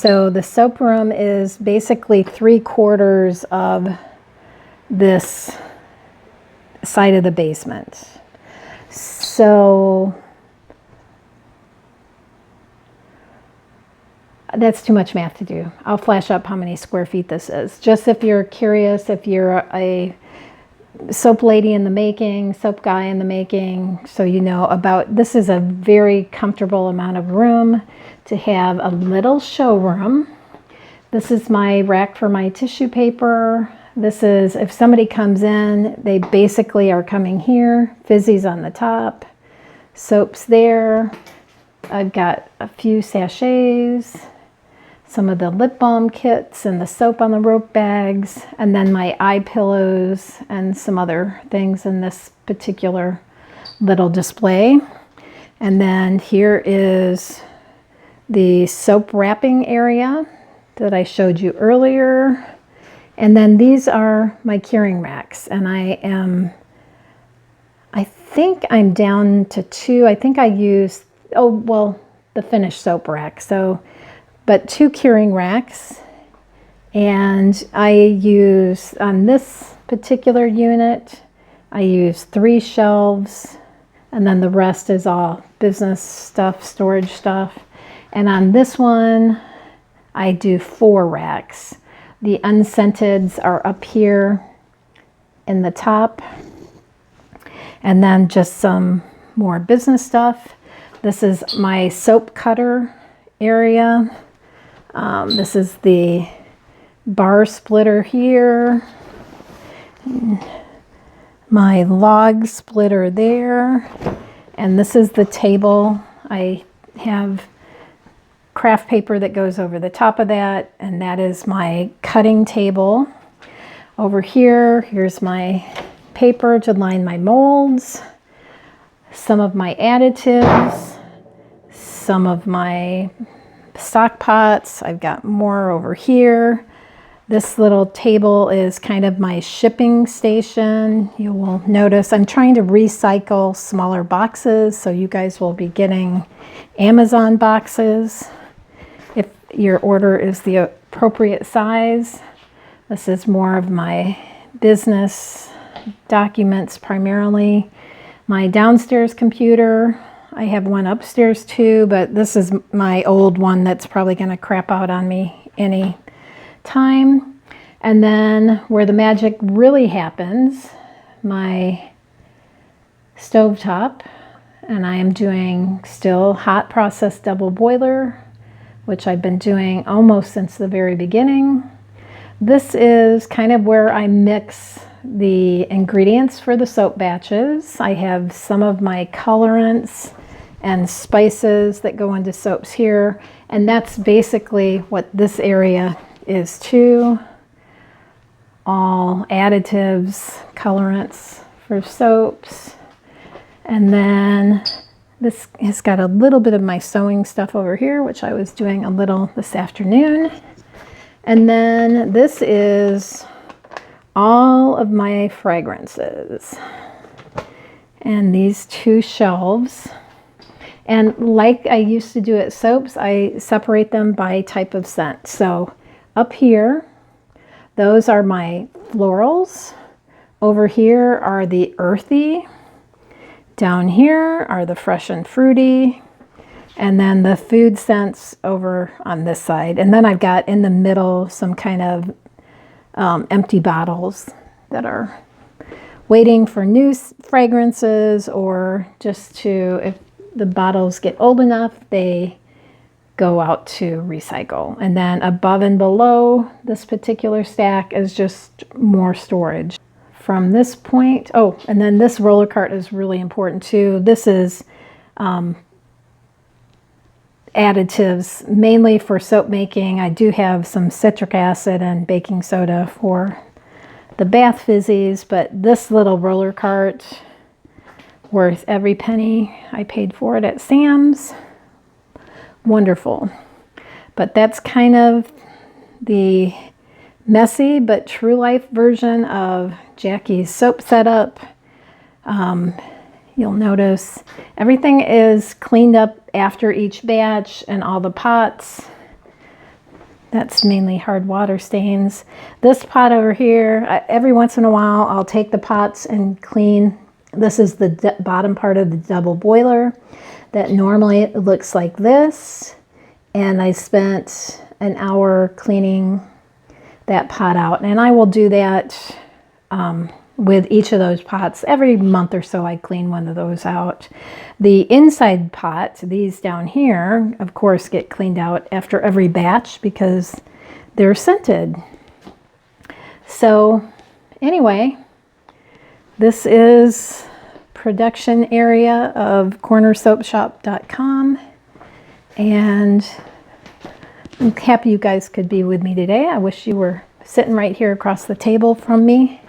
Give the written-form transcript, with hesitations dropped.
So the soap room is basically 3/4 of this side of the basement. So that's too much math to do. I'll flash up how many square feet this is. Just if you're curious, if you're a soap lady in the making, soap guy in the making, so you know about, this is a very comfortable amount of room to have a little showroom. This is my rack for my tissue paper. This is, if somebody comes in, they basically are coming here. Fizzy's on the top, soaps there. I've got a few sachets, some of the lip balm kits and the soap on the rope bags, and then my eye pillows and some other things in this particular little display. And then here is the soap wrapping area that I showed you earlier. And then these are my curing racks, and I think I'm down to 2. I think I used, oh, well, the finished soap rack. So, but 2 curing racks, and I use, on this particular unit, I use 3 shelves, and then the rest is all business stuff, storage stuff. And on this one, I do 4 racks. The unscenteds are up here in the top, and then just some more business stuff. This is my soap cutter area. This is the bar splitter here, my log splitter there, and this is the table. I have craft paper that goes over the top of that, and that is my cutting table. Over here, here's my paper to line my molds, some of my additives, some of my stock pots. I've got more over here. This little table is kind of my shipping station. You will notice I'm trying to recycle smaller boxes, so you guys will be getting Amazon boxes if your order is the appropriate size. This is more of my business documents primarily. My downstairs computer, I have one upstairs too, but this is my old one that's probably going to crap out on me any time. And then where the magic really happens, my stovetop, and I am doing still hot process double boiler, which I've been doing almost since the very beginning. This is kind of where I mix the ingredients for the soap batches. I have some of my colorants and spices that go into soaps here, and that's basically what this area is too. All additives, colorants for soaps. And then this has got a little bit of my sewing stuff over here, which I was doing a little this afternoon. And then this is all of my fragrances and these 2 shelves. And like I used to do at soaps, I separate them by type of scent. So up here, those are my florals. Over here are the earthy. Down here are the fresh and fruity. And then the food scents over on this side. And then I've got in the middle some kind of empty bottles that are waiting for new fragrances, or just to, if the bottles get old enough, they go out to recycle. And then above and below this particular stack is just more storage. From this point, oh, and then this roller cart is really important too. This is additives mainly for soap making. I do have some citric acid and baking soda for the bath fizzies, but this little roller cart, worth every penny I paid for it at Sam's. Wonderful. But that's kind of the messy but true life version of Jackie's soap setup. You'll notice everything is cleaned up after each batch, and all the pots, That's mainly hard water stains. This pot over here, every once in a while I'll take the pots and clean. This is the bottom part of the double boiler that normally looks like this. And I spent an hour cleaning that pot out. And I will do that with each of those pots. Every month or so I clean one of those out. The inside pot, these down here, of course, get cleaned out after every batch because they're scented. So anyway, this is production area of cornersoapshop.com, and I'm happy you guys could be with me today. I wish you were sitting right here across the table from me.